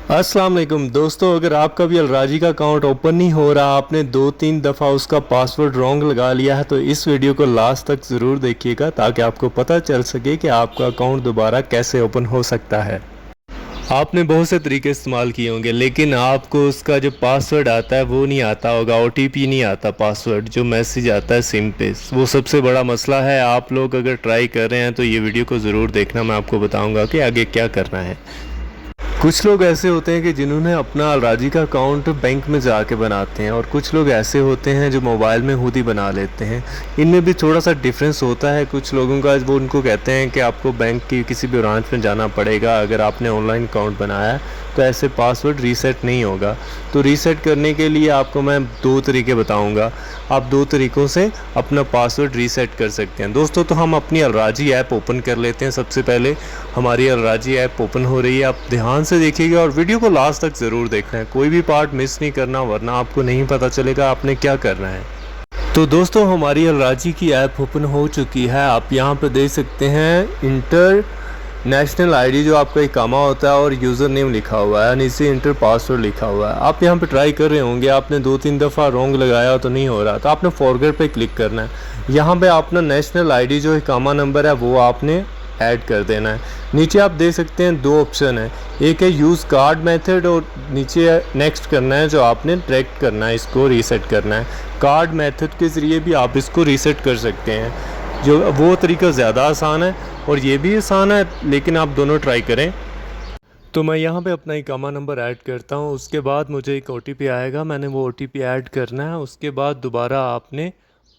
अस्सलाम वालेकुम दोस्तों, अगर आपका भी अलराजी का अकाउंट ओपन नहीं हो रहा, आपने 2-3 दफ़ा उसका पासवर्ड रॉन्ग लगा लिया है, तो इस वीडियो को लास्ट तक ज़रूर देखिएगा ताकि आपको पता चल सके कि आपका अकाउंट दोबारा कैसे ओपन हो सकता है। आपने बहुत से तरीके इस्तेमाल किए होंगे, लेकिन आपको उसका जो पासवर्ड आता है वो नहीं आता होगा, ओटीपी नहीं आता, पासवर्ड जो मैसेज आता है सिम पे, वो सबसे बड़ा मसला है। आप लोग अगर ट्राई कर रहे हैं तो ये वीडियो को ज़रूर देखना, मैं आपको बताऊँगा कि आगे क्या करना है। कुछ लोग ऐसे होते हैं कि जिन्होंने अपना अलराजी का अकाउंट बैंक में जाके बनाते हैं, और कुछ लोग ऐसे होते हैं जो मोबाइल में खुद ही बना लेते हैं। इनमें भी थोड़ा सा डिफरेंस होता है। कुछ लोगों का वो उनको कहते हैं कि आपको बैंक की किसी भी ब्रांच में जाना पड़ेगा। अगर आपने ऑनलाइन अकाउंट बनाया है तो ऐसे पासवर्ड रीसेट नहीं होगा। तो रीसेट करने के लिए आपको मैं 2 तरीके बताऊँगा। आप 2 तरीक़ों से अपना पासवर्ड रीसेट कर सकते हैं। दोस्तों, तो हम अपनी अलराजी ऐप ओपन कर लेते हैं। सबसे पहले हमारी अलराजी ऐप ओपन हो रही है, आप ध्यान से देखिएगा और वीडियो को लास्ट तक ज़रूर देखना है, कोई भी पार्ट मिस नहीं करना, वरना आपको नहीं पता चलेगा आपने क्या करना है। तो दोस्तों, हमारी अलराजी की ऐप ओपन हो चुकी है। आप यहाँ पर देख सकते हैं इंटर नेशनल आईडी जो आपका इकामा होता है और यूज़र नेम लिखा हुआ है, नीचे इंटर पासवर्ड लिखा हुआ है। आप यहाँ पे ट्राई कर रहे होंगे, आपने 2-3 दफ़ा रॉन्ग लगाया तो नहीं हो रहा, तो आपने फॉरगेट पे क्लिक करना है। यहाँ पे अपना नेशनल आईडी जो इकामा नंबर है वो आपने ऐड कर देना है। नीचे आप देख सकते हैं 2 ऑप्शन है, एक है यूज़ कार्ड मेथड और नीचे नेक्स्ट करना है जो आपने डायरेक्ट करना है, इसको रीसेट करना है। कार्ड मेथड के ज़रिए भी आप इसको रीसेट कर सकते हैं, जो वो तरीका ज़्यादा आसान है और ये भी आसान है, लेकिन आप दोनों ट्राई करें। तो मैं यहाँ पे अपना इकामा नंबर ऐड करता हूँ, उसके बाद मुझे एक ओटीपी आएगा, मैंने वो ओटीपी ऐड करना है। उसके बाद दोबारा आपने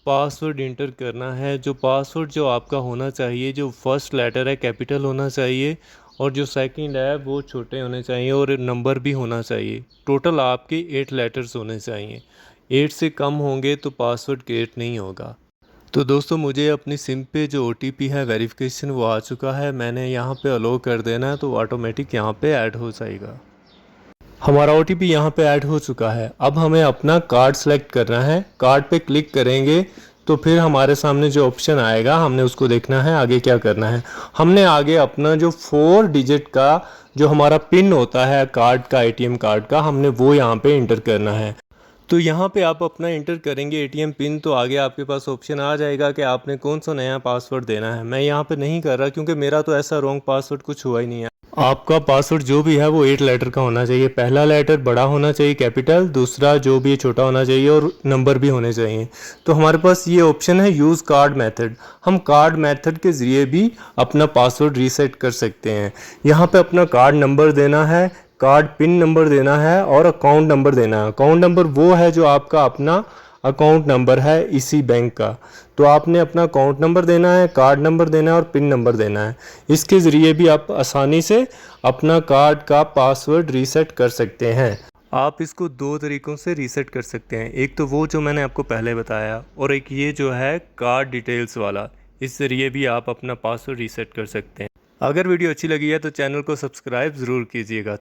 पासवर्ड इंटर करना है। जो पासवर्ड जो आपका होना चाहिए, जो फर्स्ट लेटर है कैपिटल होना चाहिए और जो सेकंड है वो छोटे होने चाहिए और नंबर भी होना चाहिए। टोटल आपके 8 लेटर्स होने चाहिए। 8 से कम होंगे तो पासवर्ड क्रिएट नहीं होगा। तो दोस्तों, मुझे अपनी सिम पे जो ओटीपी है वेरिफिकेशन वो आ चुका है, मैंने यहाँ पे अलो कर देना है तो ऑटोमेटिक यहाँ पे ऐड हो जाएगा। हमारा ओटीपी यहाँ पे ऐड हो चुका है। अब हमें अपना कार्ड सेलेक्ट करना है। कार्ड पे क्लिक करेंगे तो फिर हमारे सामने जो ऑप्शन आएगा हमने उसको देखना है आगे क्या करना है। हमने आगे अपना जो 4 डिजिट का जो हमारा पिन होता है कार्ड का, एटीएम कार्ड का, हमने वो यहाँ पे इंटर करना है। तो यहाँ पे आप अपना इंटर करेंगे एटीएम पिन, तो आगे आपके पास ऑप्शन आ जाएगा कि आपने कौन सा नया पासवर्ड देना है। मैं यहाँ पे नहीं कर रहा क्योंकि मेरा तो ऐसा रॉन्ग पासवर्ड कुछ हुआ ही नहीं है। आपका पासवर्ड जो भी है वो 8 लेटर का होना चाहिए। पहला लेटर बड़ा होना चाहिए कैपिटल, दूसरा जो भी छोटा होना चाहिए और नंबर भी होने चाहिए। तो हमारे पास ये ऑप्शन है यूज़ कार्ड मेथड। हम कार्ड मेथड के ज़रिए भी अपना पासवर्ड रीसेट कर सकते हैं। यहाँ पे अपना कार्ड नंबर देना है, कार्ड पिन नंबर देना है और अकाउंट नंबर देना है। अकाउंट नंबर वो है जो आपका अपना अकाउंट नंबर है इसी बैंक का। तो आपने अपना अकाउंट नंबर देना है, कार्ड नंबर देना है और पिन नंबर देना है। इसके ज़रिए भी आप आसानी से अपना कार्ड का पासवर्ड रीसेट कर सकते हैं। आप इसको 2 तरीक़ों से रीसेट कर सकते हैं। एक तो वो जो मैंने आपको पहले बताया, और एक ये जो है कार्ड डिटेल्स वाला। इस ज़रिए भी आप अपना पासवर्ड रीसेट कर सकते हैं। अगर वीडियो अच्छी लगी है तो चैनल को सब्सक्राइब ज़रूर कीजिएगा।